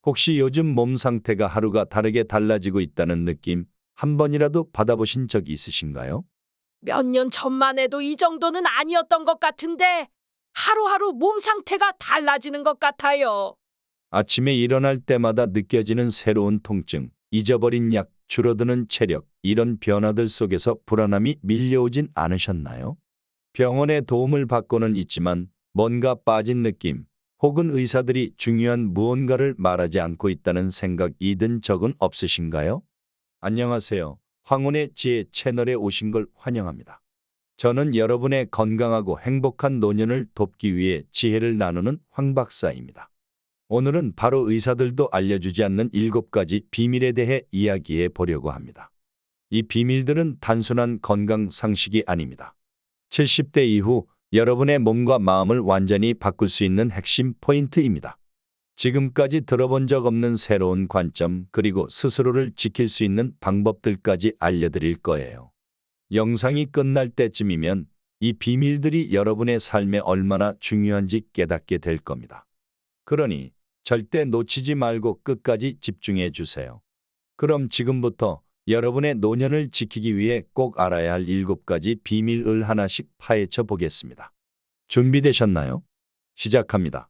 혹시 요즘 몸 상태가 하루가 다르게 달라지고 있다는 느낌 한 번이라도 받아보신 적 있으신가요? 몇 년 전만 해도 이 정도는 아니었던 것 같은데 하루하루 몸 상태가 달라지는 것 같아요. 아침에 일어날 때마다 느껴지는 새로운 통증, 잊어버린 약, 줄어드는 체력, 이런 변화들 속에서 불안함이 밀려오진 않으셨나요? 병원의 도움을 받고는 있지만 뭔가 빠진 느낌, 혹은 의사들이 중요한 무언가를 말하지 않고 있다는 생각이 든 적은 없으신가요? 안녕하세요. 황혼의 지혜 채널에 오신 걸 환영합니다. 저는 여러분의 건강하고 행복한 노년을 돕기 위해 지혜를 나누는 황 박사입니다. 오늘은 바로 의사들도 알려주지 않는 7가지 비밀에 대해 이야기해 보려고 합니다. 이 비밀들은 단순한 건강 상식이 아닙니다. 70대 이후 여러분의 몸과 마음을 완전히 바꿀 수 있는 핵심 포인트입니다. 지금까지 들어본 적 없는 새로운 관점, 그리고 스스로를 지킬 수 있는 방법들까지 알려드릴 거예요. 영상이 끝날 때쯤이면 이 비밀들이 여러분의 삶에 얼마나 중요한지 깨닫게 될 겁니다. 그러니 절대 놓치지 말고 끝까지 집중해 주세요. 그럼 지금부터 여러분의 노년을 지키기 위해 꼭 알아야 할 7가지 비밀을 하나씩 파헤쳐 보겠습니다. 준비되셨나요? 시작합니다.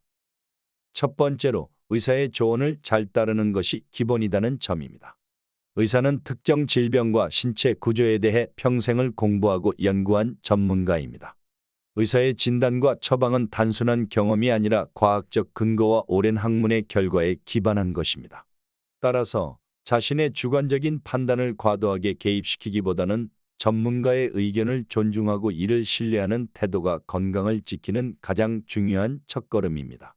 첫 번째로 의사의 조언을 잘 따르는 것이 기본이라는 점입니다. 의사는 특정 질병과 신체 구조에 대해 평생을 공부하고 연구한 전문가입니다. 의사의 진단과 처방은 단순한 경험이 아니라 과학적 근거와 오랜 학문의 결과에 기반한 것입니다. 따라서 자신의 주관적인 판단을 과도하게 개입시키기보다는 전문가의 의견을 존중하고 이를 신뢰하는 태도가 건강을 지키는 가장 중요한 첫걸음입니다.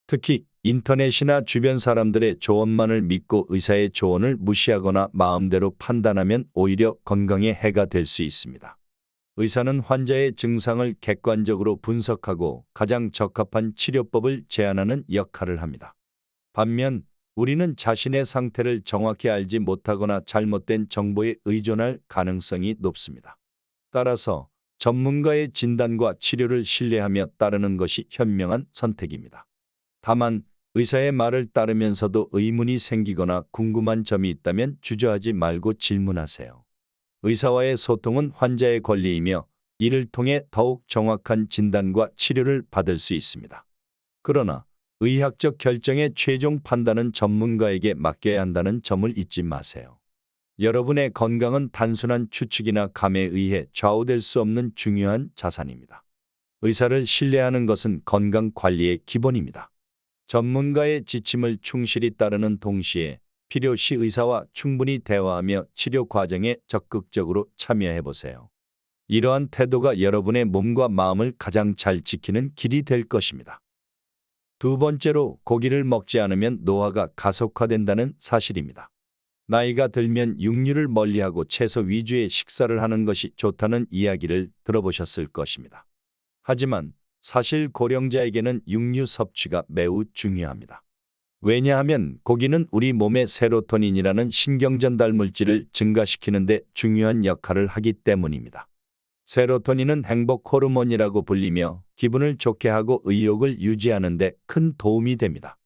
특히 인터넷이나 주변 사람들의 조언만을 믿고 의사의 조언을 무시하거나 마음대로 판단하면 오히려 건강에 해가 될 수 있습니다. 의사는 환자의 증상을 객관적으로 분석하고 가장 적합한 치료법을 제안하는 역할을 합니다. 반면 우리는 자신의 상태를 정확히 알지 못하거나 잘못된 정보에 의존할 가능성이 높습니다. 따라서 전문가의 진단과 치료를 신뢰하며 따르는 것이 현명한 선택입니다. 다만 의사의 말을 따르면서도 의문이 생기거나 궁금한 점이 있다면 주저하지 말고 질문하세요. 의사와의 소통은 환자의 권리이며 이를 통해 더욱 정확한 진단과 치료를 받을 수 있습니다. 그러나 의학적 결정의 최종 판단은 전문가에게 맡겨야 한다는 점을 잊지 마세요. 여러분의 건강은 단순한 추측이나 감에 의해 좌우될 수 없는 중요한 자산입니다. 의사를 신뢰하는 것은 건강 관리의 기본입니다. 전문가의 지침을 충실히 따르는 동시에 필요시 의사와 충분히 대화하며 치료 과정에 적극적으로 참여해 보세요. 이러한 태도가 여러분의 몸과 마음을 가장 잘 지키는 길이 될 것입니다. 두 번째로 고기를 먹지 않으면 노화가 가속화된다는 사실입니다. 나이가 들면 육류를 멀리하고 채소 위주의 식사를 하는 것이 좋다는 이야기를 들어보셨을 것입니다. 하지만 사실 고령자에게는 육류 섭취가 매우 중요합니다. 왜냐하면 고기는 우리 몸의 세로토닌이라는 신경전달 물질을 증가시키는 데 중요한 역할을 하기 때문입니다. 세로토닌은 행복 호르몬이라고 불리며 기분을 좋게 하고 의욕을 유지하는 데 큰 도움이 됩니다.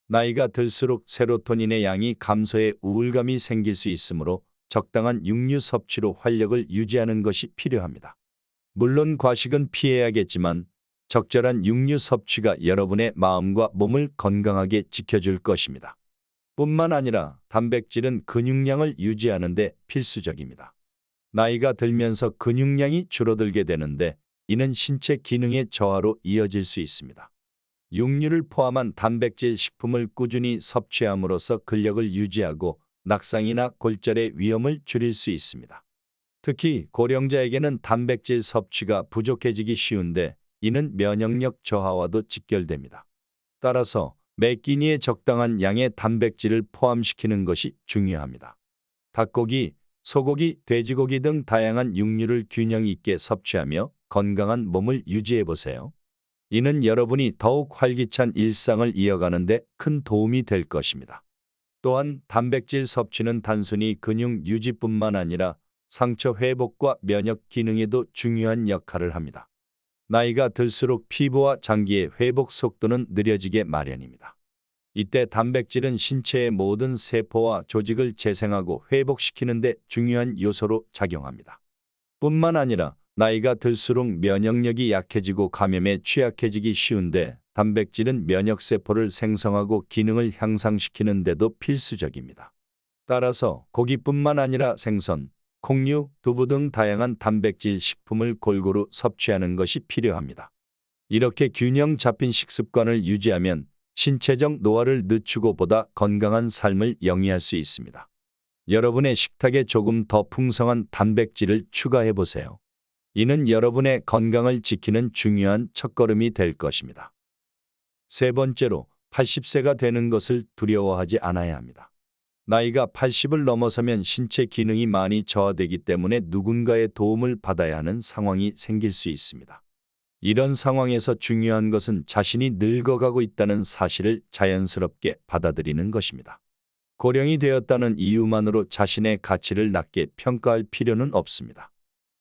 나이가 들수록 세로토닌의 양이 감소해 우울감이 생길 수 있으므로 적당한 육류 섭취로 활력을 유지하는 것이 필요합니다. 물론 과식은 피해야겠지만 적절한 육류 섭취가 여러분의 마음과 몸을 건강하게 지켜줄 것입니다. 뿐만 아니라 단백질은 근육량을 유지하는 데 필수적입니다. 나이가 들면서 근육량이 줄어들게 되는데 이는 신체 기능의 저하로 이어질 수 있습니다. 육류를 포함한 단백질 식품을 꾸준히 섭취함으로써 근력을 유지하고 낙상이나 골절의 위험을 줄일 수 있습니다. 특히 고령자에게는 단백질 섭취가 부족해지기 쉬운데 이는 면역력 저하와도 직결됩니다. 따라서 매 끼니에 적당한 양의 단백질을 포함시키는 것이 중요합니다. 닭고기, 소고기, 돼지고기 등 다양한 육류를 균형 있게 섭취하며 건강한 몸을 유지해 보세요. 이는 여러분이 더욱 활기찬 일상을 이어가는 데 큰 도움이 될 것입니다. 또한 단백질 섭취는 단순히 근육 유지뿐만 아니라 상처 회복과 면역 기능에도 중요한 역할을 합니다. 나이가 들수록 피부와 장기의 회복 속도는 느려지게 마련입니다. 이때 단백질은 신체의 모든 세포와 조직을 재생하고 회복시키는 데 중요한 요소로 작용합니다. 뿐만 아니라 나이가 들수록 면역력이 약해지고 감염에 취약해지기 쉬운데 단백질은 면역세포를 생성하고 기능을 향상시키는 데도 필수적입니다. 따라서 고기뿐만 아니라 생선, 콩류, 두부 등 다양한 단백질 식품을 골고루 섭취하는 것이 필요합니다. 이렇게 균형 잡힌 식습관을 유지하면 신체적 노화를 늦추고 보다 건강한 삶을 영위할 수 있습니다. 여러분의 식탁에 조금 더 풍성한 단백질을 추가해 보세요. 이는 여러분의 건강을 지키는 중요한 첫걸음이 될 것입니다. 세 번째로, 80세가 되는 것을 두려워하지 않아야 합니다. 나이가 80을 넘어서면 신체 기능이 많이 저하되기 때문에 누군가의 도움을 받아야 하는 상황이 생길 수 있습니다. 이런 상황에서 중요한 것은 자신이 늙어가고 있다는 사실을 자연스럽게 받아들이는 것입니다. 고령이 되었다는 이유만으로 자신의 가치를 낮게 평가할 필요는 없습니다.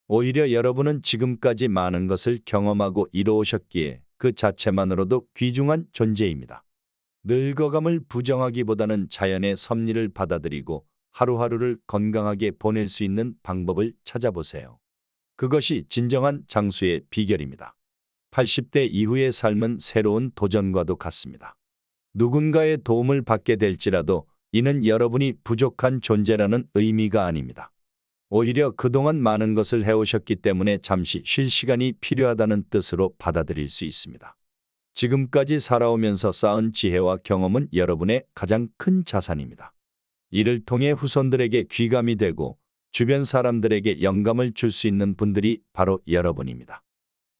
오히려 여러분은 지금까지 많은 것을 경험하고 이루어오셨기에 그 자체만으로도 귀중한 존재입니다. 늙어감을 부정하기보다는 자연의 섭리를 받아들이고 하루하루를 건강하게 보낼 수 있는 방법을 찾아보세요. 그것이 진정한 장수의 비결입니다. 80대 이후의 삶은 새로운 도전과도 같습니다. 누군가의 도움을 받게 될지라도 이는 여러분이 부족한 존재라는 의미가 아닙니다. 오히려 그동안 많은 것을 해오셨기 때문에 잠시 쉴 시간이 필요하다는 뜻으로 받아들일 수 있습니다. 지금까지 살아오면서 쌓은 지혜와 경험은 여러분의 가장 큰 자산입니다. 이를 통해 후손들에게 귀감이 되고 주변 사람들에게 영감을 줄 수 있는 분들이 바로 여러분입니다.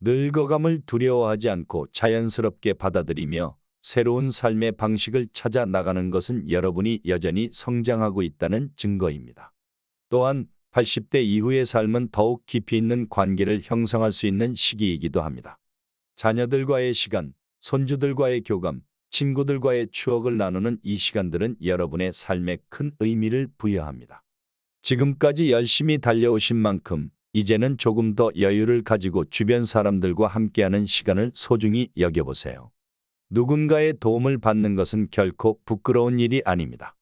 늙어감을 두려워하지 않고 자연스럽게 받아들이며 새로운 삶의 방식을 찾아 나가는 것은 여러분이 여전히 성장하고 있다는 증거입니다. 또한 80대 이후의 삶은 더욱 깊이 있는 관계를 형성할 수 있는 시기이기도 합니다. 자녀들과의 시간, 손주들과의 교감, 친구들과의 추억을 나누는 이 시간들은 여러분의 삶에 큰 의미를 부여합니다. 지금까지 열심히 달려오신 만큼 이제는 조금 더 여유를 가지고 주변 사람들과 함께하는 시간을 소중히 여겨보세요. 누군가의 도움을 받는 것은 결코 부끄러운 일이 아닙니다.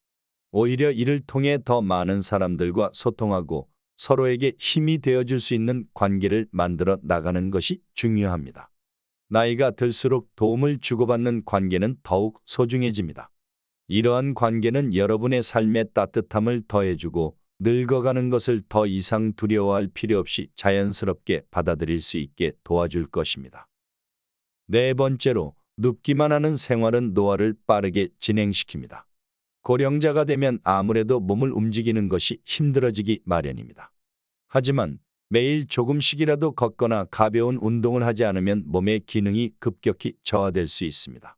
오히려 이를 통해 더 많은 사람들과 소통하고 서로에게 힘이 되어줄 수 있는 관계를 만들어 나가는 것이 중요합니다. 나이가 들수록 도움을 주고받는 관계는 더욱 소중해집니다. 이러한 관계는 여러분의 삶에 따뜻함을 더해주고 늙어가는 것을 더 이상 두려워할 필요 없이 자연스럽게 받아들일 수 있게 도와줄 것입니다. 네 번째로, 눕기만 하는 생활은 노화를 빠르게 진행시킵니다. 고령자가 되면 아무래도 몸을 움직이는 것이 힘들어지기 마련입니다. 하지만 매일 조금씩이라도 걷거나 가벼운 운동을 하지 않으면 몸의 기능이 급격히 저하될 수 있습니다.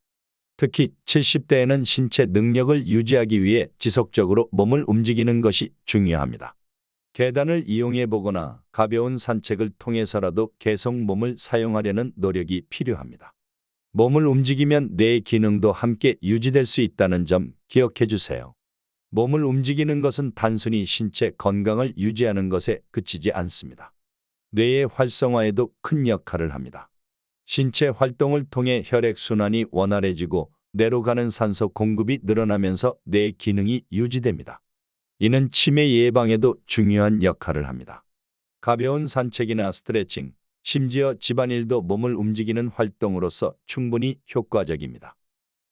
특히 70대에는 신체 능력을 유지하기 위해 지속적으로 몸을 움직이는 것이 중요합니다. 계단을 이용해 보거나 가벼운 산책을 통해서라도 계속 몸을 사용하려는 노력이 필요합니다. 몸을 움직이면 뇌의 기능도 함께 유지될 수 있다는 점 기억해 주세요. 몸을 움직이는 것은 단순히 신체 건강을 유지하는 것에 그치지 않습니다. 뇌의 활성화에도 큰 역할을 합니다. 신체 활동을 통해 혈액순환이 원활해지고 뇌로 가는 산소 공급이 늘어나면서 뇌 기능이 유지됩니다. 이는 치매 예방에도 중요한 역할을 합니다. 가벼운 산책이나 스트레칭, 심지어 집안일도 몸을 움직이는 활동으로서 충분히 효과적입니다.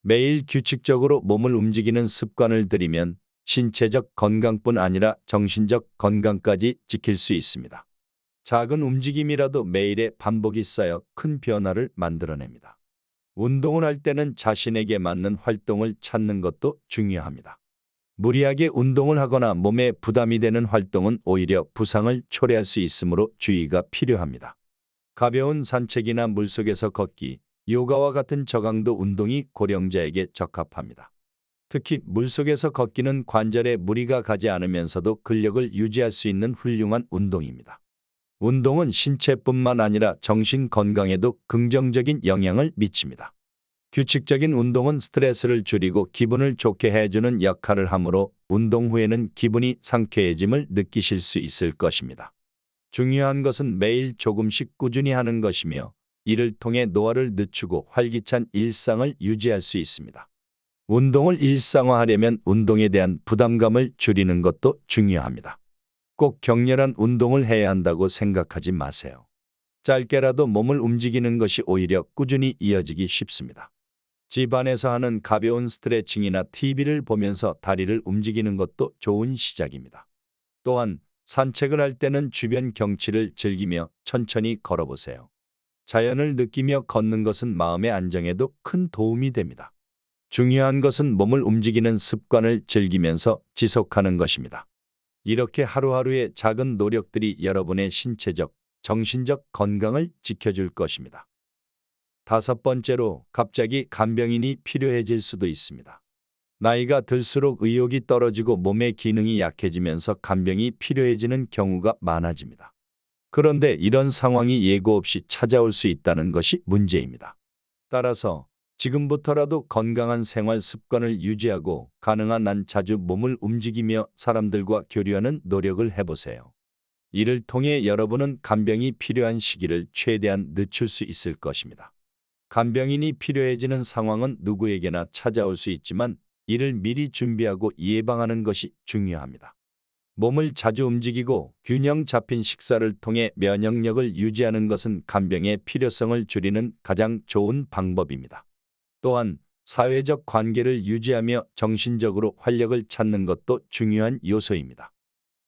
매일 규칙적으로 몸을 움직이는 습관을 들이면 신체적 건강뿐 아니라 정신적 건강까지 지킬 수 있습니다. 작은 움직임이라도 매일의 반복이 쌓여 큰 변화를 만들어냅니다. 운동을 할 때는 자신에게 맞는 활동을 찾는 것도 중요합니다. 무리하게 운동을 하거나 몸에 부담이 되는 활동은 오히려 부상을 초래할 수 있으므로 주의가 필요합니다. 가벼운 산책이나 물속에서 걷기, 요가와 같은 저강도 운동이 고령자에게 적합합니다. 특히 물속에서 걷기는 관절에 무리가 가지 않으면서도 근력을 유지할 수 있는 훌륭한 운동입니다. 운동은 신체뿐만 아니라 정신 건강에도 긍정적인 영향을 미칩니다. 규칙적인 운동은 스트레스를 줄이고 기분을 좋게 해주는 역할을 하므로 운동 후에는 기분이 상쾌해짐을 느끼실 수 있을 것입니다. 중요한 것은 매일 조금씩 꾸준히 하는 것이며 이를 통해 노화를 늦추고 활기찬 일상을 유지할 수 있습니다. 운동을 일상화하려면 운동에 대한 부담감을 줄이는 것도 중요합니다. 꼭 격렬한 운동을 해야 한다고 생각하지 마세요. 짧게라도 몸을 움직이는 것이 오히려 꾸준히 이어지기 쉽습니다. 집안에서 하는 가벼운 스트레칭이나 TV를 보면서 다리를 움직이는 것도 좋은 시작입니다. 또한 산책을 할 때는 주변 경치를 즐기며 천천히 걸어보세요. 자연을 느끼며 걷는 것은 마음의 안정에도 큰 도움이 됩니다. 중요한 것은 몸을 움직이는 습관을 즐기면서 지속하는 것입니다. 이렇게 하루하루의 작은 노력들이 여러분의 신체적, 정신적 건강을 지켜줄 것입니다. 다섯 번째로, 갑자기 간병인이 필요해질 수도 있습니다. 나이가 들수록 의욕이 떨어지고 몸의 기능이 약해지면서 간병이 필요해지는 경우가 많아집니다. 그런데 이런 상황이 예고 없이 찾아올 수 있다는 것이 문제입니다. 따라서 지금부터라도 건강한 생활 습관을 유지하고 가능한 한 자주 몸을 움직이며 사람들과 교류하는 노력을 해보세요. 이를 통해 여러분은 간병이 필요한 시기를 최대한 늦출 수 있을 것입니다. 간병인이 필요해지는 상황은 누구에게나 찾아올 수 있지만 이를 미리 준비하고 예방하는 것이 중요합니다. 몸을 자주 움직이고 균형 잡힌 식사를 통해 면역력을 유지하는 것은 간병의 필요성을 줄이는 가장 좋은 방법입니다. 또한 사회적 관계를 유지하며 정신적으로 활력을 찾는 것도 중요한 요소입니다.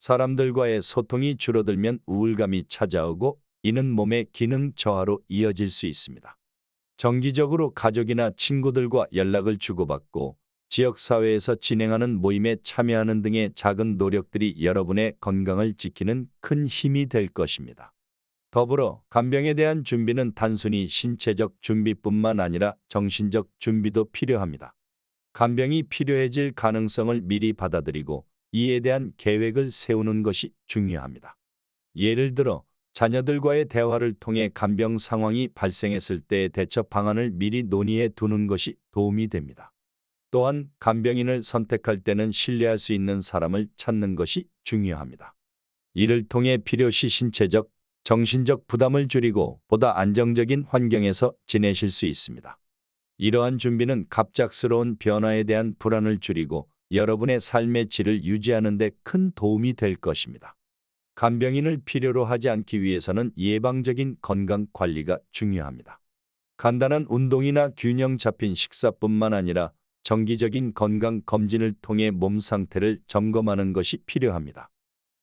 사람들과의 소통이 줄어들면 우울감이 찾아오고 이는 몸의 기능 저하로 이어질 수 있습니다. 정기적으로 가족이나 친구들과 연락을 주고받고 지역사회에서 진행하는 모임에 참여하는 등의 작은 노력들이 여러분의 건강을 지키는 큰 힘이 될 것입니다. 더불어 간병에 대한 준비는 단순히 신체적 준비뿐만 아니라 정신적 준비도 필요합니다. 간병이 필요해질 가능성을 미리 받아들이고 이에 대한 계획을 세우는 것이 중요합니다. 예를 들어 자녀들과의 대화를 통해 간병 상황이 발생했을 때의 대처 방안을 미리 논의해 두는 것이 도움이 됩니다. 또한 간병인을 선택할 때는 신뢰할 수 있는 사람을 찾는 것이 중요합니다. 이를 통해 필요시 신체적, 정신적 부담을 줄이고 보다 안정적인 환경에서 지내실 수 있습니다. 이러한 준비는 갑작스러운 변화에 대한 불안을 줄이고 여러분의 삶의 질을 유지하는 데 큰 도움이 될 것입니다. 간병인을 필요로 하지 않기 위해서는 예방적인 건강 관리가 중요합니다. 간단한 운동이나 균형 잡힌 식사뿐만 아니라 정기적인 건강 검진을 통해 몸 상태를 점검하는 것이 필요합니다.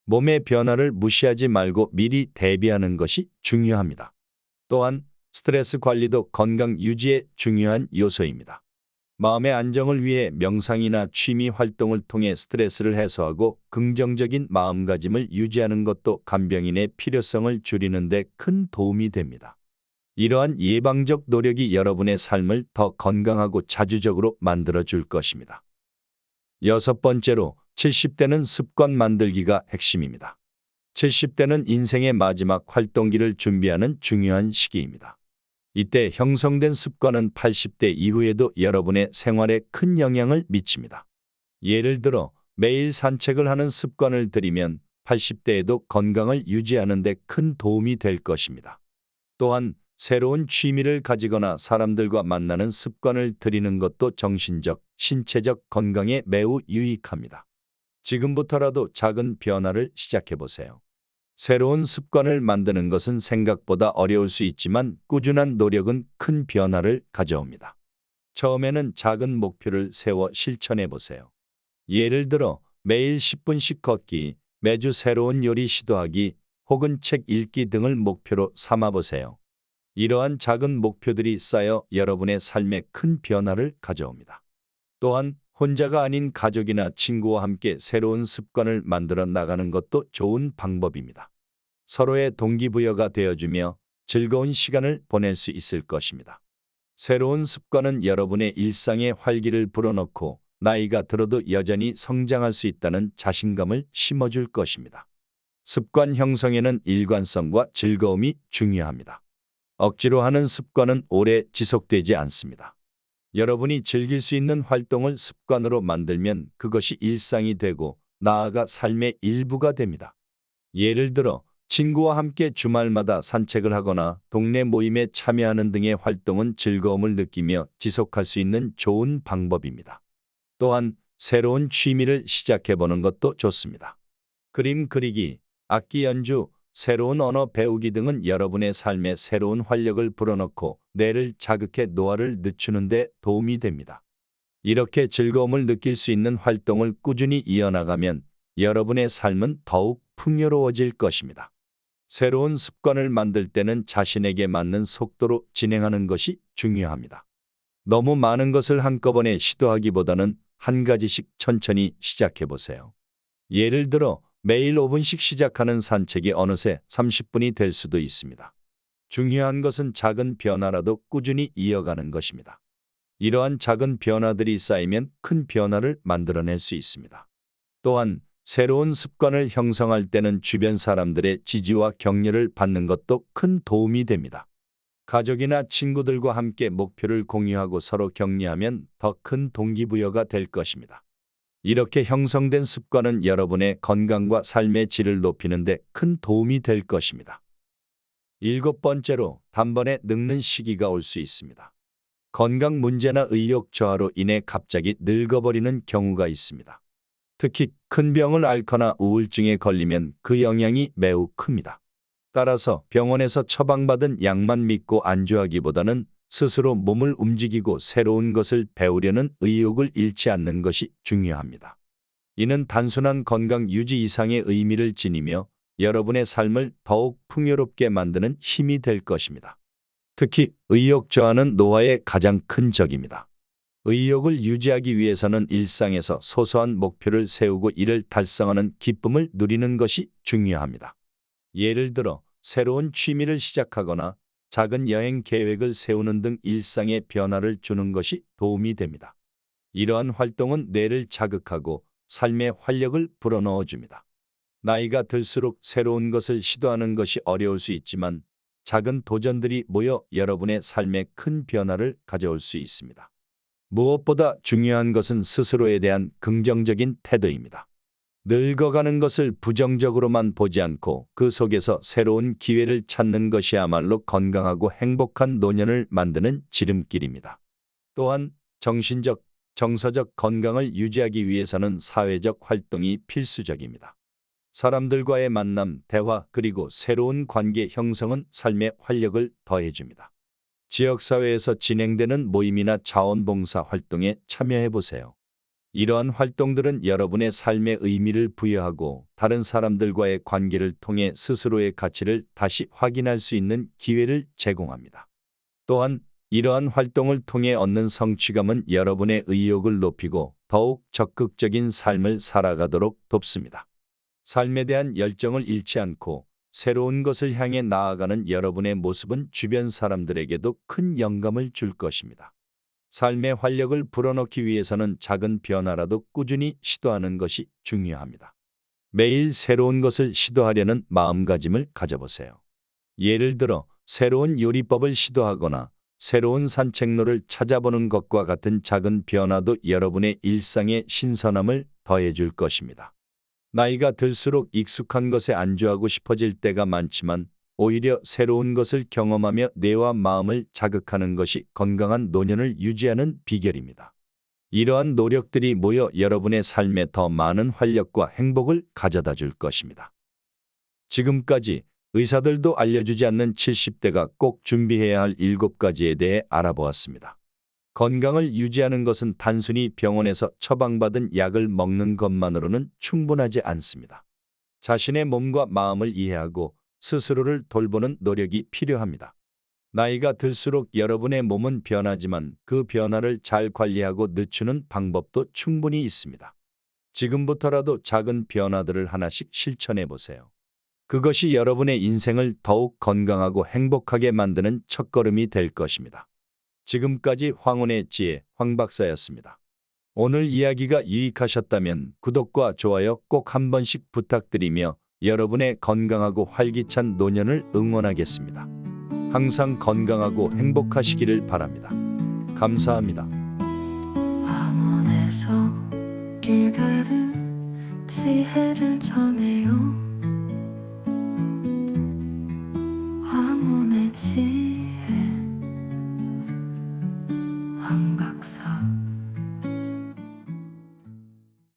몸의 변화를 무시하지 말고 미리 대비하는 것이 중요합니다. 또한 스트레스 관리도 건강 유지의 중요한 요소입니다. 마음의 안정을 위해 명상이나 취미 활동을 통해 스트레스를 해소하고 긍정적인 마음가짐을 유지하는 것도 간병인의 필요성을 줄이는 데 큰 도움이 됩니다. 이러한 예방적 노력이 여러분의 삶을 더 건강하고 자주적으로 만들어 줄 것입니다. 여섯 번째로, 70대는 습관 만들기가 핵심입니다. 70대는 인생의 마지막 활동기를 준비하는 중요한 시기입니다. 이때 형성된 습관은 80대 이후에도 여러분의 생활에 큰 영향을 미칩니다. 예를 들어 매일 산책을 하는 습관을 들이면 80대에도 건강을 유지하는 데 큰 도움이 될 것입니다. 또한 새로운 취미를 가지거나 사람들과 만나는 습관을 들이는 것도 정신적, 신체적 건강에 매우 유익합니다. 지금부터라도 작은 변화를 시작해 보세요. 새로운 습관을 만드는 것은 생각보다 어려울 수 있지만 꾸준한 노력은 큰 변화를 가져옵니다. 처음에는 작은 목표를 세워 실천해 보세요. 예를 들어 매일 10분씩 걷기, 매주 새로운 요리 시도하기, 혹은 책 읽기 등을 목표로 삼아 보세요. 이러한 작은 목표들이 쌓여 여러분의 삶에 큰 변화를 가져옵니다. 또한 혼자가 아닌 가족이나 친구와 함께 새로운 습관을 만들어 나가는 것도 좋은 방법입니다. 서로의 동기부여가 되어주며 즐거운 시간을 보낼 수 있을 것입니다. 새로운 습관은 여러분의 일상에 활기를 불어넣고 나이가 들어도 여전히 성장할 수 있다는 자신감을 심어줄 것입니다. 습관 형성에는 일관성과 즐거움이 중요합니다. 억지로 하는 습관은 오래 지속되지 않습니다. 여러분이 즐길 수 있는 활동을 습관으로 만들면 그것이 일상이 되고 나아가 삶의 일부가 됩니다. 예를 들어 친구와 함께 주말마다 산책을 하거나 동네 모임에 참여하는 등의 활동은 즐거움을 느끼며 지속할 수 있는 좋은 방법입니다. 또한 새로운 취미를 시작해보는 것도 좋습니다. 그림 그리기, 악기 연주, 새로운 언어 배우기 등은 여러분의 삶에 새로운 활력을 불어넣고 뇌를 자극해 노화를 늦추는 데 도움이 됩니다. 이렇게 즐거움을 느낄 수 있는 활동을 꾸준히 이어나가면 여러분의 삶은 더욱 풍요로워질 것입니다. 새로운 습관을 만들 때는 자신에게 맞는 속도로 진행하는 것이 중요합니다. 너무 많은 것을 한꺼번에 시도하기보다는 한 가지씩 천천히 시작해 보세요. 예를 들어 매일 5분씩 시작하는 산책이 어느새 30분이 될 수도 있습니다. 중요한 것은 작은 변화라도 꾸준히 이어가는 것입니다. 이러한 작은 변화들이 쌓이면 큰 변화를 만들어낼 수 있습니다. 또한 새로운 습관을 형성할 때는 주변 사람들의 지지와 격려를 받는 것도 큰 도움이 됩니다. 가족이나 친구들과 함께 목표를 공유하고 서로 격려하면 더 큰 동기부여가 될 것입니다. 이렇게 형성된 습관은 여러분의 건강과 삶의 질을 높이는 데 큰 도움이 될 것입니다. 7번째로, 단번에 늙는 시기가 올 수 있습니다. 건강 문제나 의욕 저하로 인해 갑자기 늙어버리는 경우가 있습니다. 특히 큰 병을 앓거나 우울증에 걸리면 그 영향이 매우 큽니다. 따라서 병원에서 처방받은 약만 믿고 안주하기보다는 스스로 몸을 움직이고 새로운 것을 배우려는 의욕을 잃지 않는 것이 중요합니다. 이는 단순한 건강 유지 이상의 의미를 지니며 여러분의 삶을 더욱 풍요롭게 만드는 힘이 될 것입니다. 특히 의욕 저하는 노화의 가장 큰 적입니다. 의욕을 유지하기 위해서는 일상에서 소소한 목표를 세우고 이를 달성하는 기쁨을 누리는 것이 중요합니다. 예를 들어 새로운 취미를 시작하거나 작은 여행 계획을 세우는 등 일상에 변화를 주는 것이 도움이 됩니다. 이러한 활동은 뇌를 자극하고 삶의 활력을 불어넣어 줍니다. 나이가 들수록 새로운 것을 시도하는 것이 어려울 수 있지만 작은 도전들이 모여 여러분의 삶에 큰 변화를 가져올 수 있습니다. 무엇보다 중요한 것은 스스로에 대한 긍정적인 태도입니다. 늙어가는 것을 부정적으로만 보지 않고 그 속에서 새로운 기회를 찾는 것이야말로 건강하고 행복한 노년을 만드는 지름길입니다. 또한 정신적, 정서적 건강을 유지하기 위해서는 사회적 활동이 필수적입니다. 사람들과의 만남, 대화, 그리고 새로운 관계 형성은 삶의 활력을 더해줍니다. 지역사회에서 진행되는 모임이나 자원봉사 활동에 참여해 보세요. 이러한 활동들은 여러분의 삶에 의미를 부여하고 다른 사람들과의 관계를 통해 스스로의 가치를 다시 확인할 수 있는 기회를 제공합니다. 또한 이러한 활동을 통해 얻는 성취감은 여러분의 의욕을 높이고 더욱 적극적인 삶을 살아가도록 돕습니다. 삶에 대한 열정을 잃지 않고 새로운 것을 향해 나아가는 여러분의 모습은 주변 사람들에게도 큰 영감을 줄 것입니다. 삶의 활력을 불어넣기 위해서는 작은 변화라도 꾸준히 시도하는 것이 중요합니다. 매일 새로운 것을 시도하려는 마음가짐을 가져보세요. 예를 들어 새로운 요리법을 시도하거나 새로운 산책로를 찾아보는 것과 같은 작은 변화도 여러분의 일상에 신선함을 더해줄 것입니다. 나이가 들수록 익숙한 것에 안주하고 싶어질 때가 많지만 오히려 새로운 것을 경험하며 뇌와 마음을 자극하는 것이 건강한 노년을 유지하는 비결입니다. 이러한 노력들이 모여 여러분의 삶에 더 많은 활력과 행복을 가져다 줄 것입니다. 지금까지 의사들도 알려주지 않는 70대가 꼭 준비해야 할 7가지에 대해 알아보았습니다. 건강을 유지하는 것은 단순히 병원에서 처방받은 약을 먹는 것만으로는 충분하지 않습니다. 자신의 몸과 마음을 이해하고 스스로를 돌보는 노력이 필요합니다. 나이가 들수록 여러분의 몸은 변하지만 그 변화를 잘 관리하고 늦추는 방법도 충분히 있습니다. 지금부터라도 작은 변화들을 하나씩 실천해 보세요. 그것이 여러분의 인생을 더욱 건강하고 행복하게 만드는 첫걸음이 될 것입니다. 지금까지 황혼의 지혜 황 박사였습니다. 오늘 이야기가 유익하셨다면 구독과 좋아요 꼭 한 번씩 부탁드리며 여러분의 건강하고 활기찬 노년을 응원하겠습니다. 항상 건강하고 행복하시기를 바랍니다. 감사합니다. 황혼에서 기다린 지혜를 전해요. 황혼의 지혜